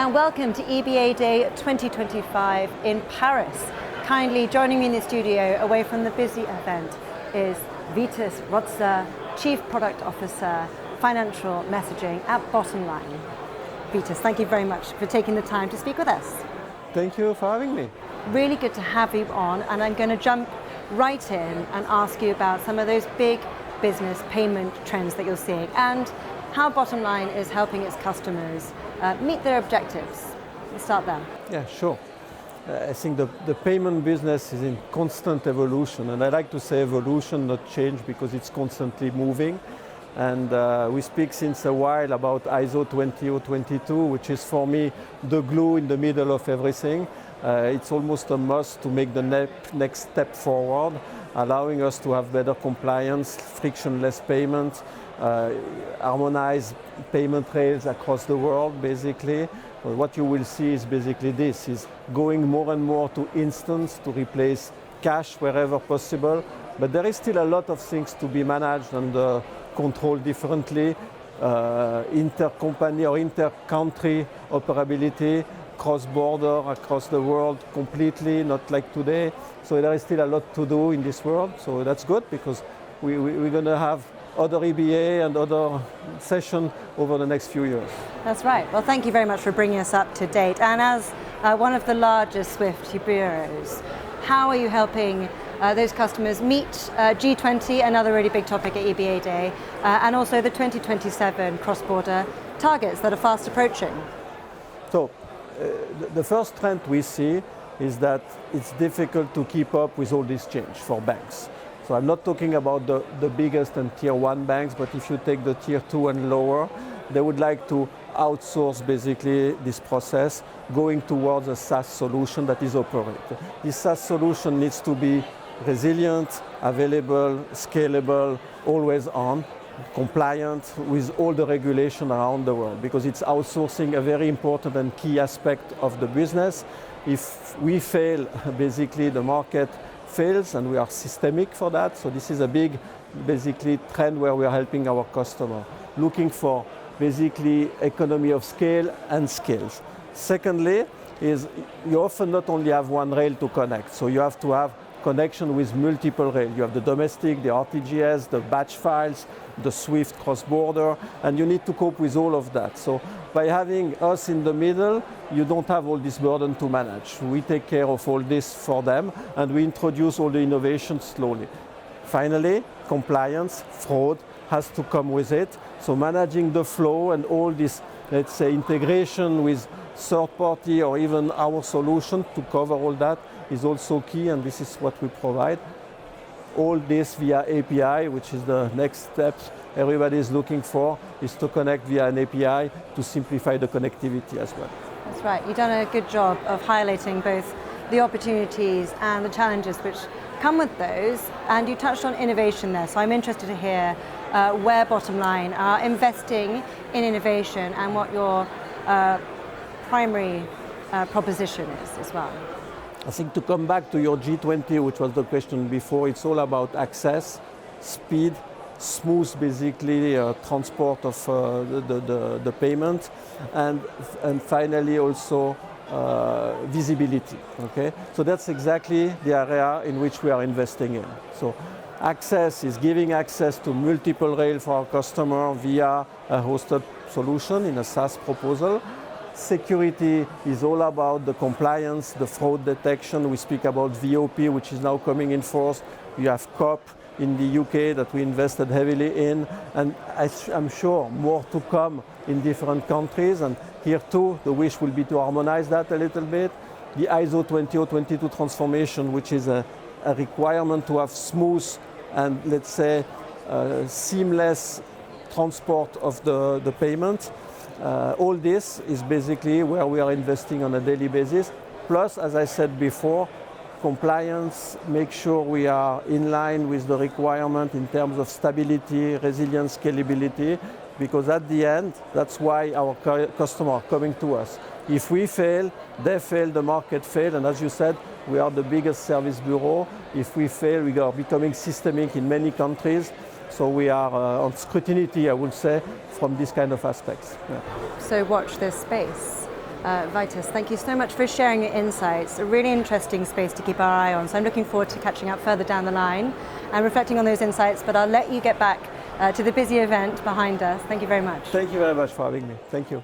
and welcome to EBAday 2025 in Paris. Kindly joining me in the studio away from the busy event is Vitus Rotzer, Chief Product Officer, Financial Messaging at Bottomline. Vitus, thank you very much for taking the time to speak with us. Thank you for having me. Really good to have you on, and I'm going to jump right in and ask you about some of those big business payment trends that you're seeing and how Bottomline is helping its customers meet their objectives. Let's start there. Yeah, sure. I think the payment business is in constant evolution, and I like to say evolution, not change, because it's constantly moving. And we speak since a while about ISO 20022, which is for me the glue in the middle of everything. It's almost a must to make the next step forward, allowing us to have better compliance, frictionless payments, harmonize payment rails across the world, basically. What you will see is basically this, is going more and more to instant to replace cash wherever possible. But there is still a lot of things to be managed and controlled differently. Inter-company or inter-country operability, cross-border, across the world completely, not like today. So there is still a lot to do in this world. So that's good, because we're going to have other EBA and other sessions over the next few years. That's right. Well, thank you very much for bringing us up to date. And as one of the largest SWIFT bureaus, how are you helping those customers meet G20, another really big topic at EBAday, and also the 2027 cross-border targets that are fast approaching? So the first trend we see is that it's difficult to keep up with all this change for banks. So I'm not talking about the biggest and tier 1 banks, but if you take the tier 2 and lower, they would like to outsource basically this process, going towards a SaaS solution that is operated. This SaaS solution needs to be resilient, available, scalable, always on, compliant with all the regulation around the world, because it's outsourcing a very important and key aspect of the business. If we fail, basically the market fails, and we are systemic for that. So this is a big, basically, trend where we are helping our customer, looking for basically economy of scale and skills. Secondly, is you often not only have one rail to connect, so you have to have connection with multiple rails. You have the domestic, the RTGS, the batch files, the SWIFT cross-border, and you need to cope with all of that. So by having us in the middle, you don't have all this burden to manage. We take care of all this for them, and we introduce all the innovations slowly. Finally, compliance, fraud has to come with it. So managing the flow and all this, let's say, integration with third party or even our solution to cover all that is also key, and this is what we provide. All this via API, which is the next step everybody is looking for, is to connect via an API to simplify the connectivity as well. That's right. You've done a good job of highlighting both the opportunities and the challenges which come with those, and you touched on innovation there. So I'm interested to hear where Bottomline are investing in innovation and what your primary proposition is as well. I think to come back to your G20, which was the question before, it's all about access, speed, smooth basically transport of the payment, and finally also visibility. Okay, so that's exactly the area in which we are investing in. So access is giving access to multiple rails for our customer via a hosted solution in a SaaS proposal. Security is all about the compliance, the fraud detection. We speak about VOP, which is now coming in force. You have COP in the UK that we invested heavily in, and I'm sure more to come in different countries. And here too, the wish will be to harmonize that a little bit. The ISO 20022 transformation, which is a requirement to have smooth and, let's say, seamless transport of the payment. All this is basically where we are investing on a daily basis. Plus, as I said before, compliance, make sure we are in line with the requirement in terms of stability, resilience, scalability, because at the end, that's why our customers are coming to us. If we fail, they fail, the market fails, and as you said, we are the biggest service bureau. If we fail, we are becoming systemic in many countries. So we are on scrutiny, I would say, from these kind of aspects. Yeah. So watch this space. Vitus, thank you so much for sharing your insights. A really interesting space to keep our eye on. So I'm looking forward to catching up further down the line and reflecting on those insights, but I'll let you get back to the busy event behind us. Thank you very much. Thank you very much for having me. Thank you.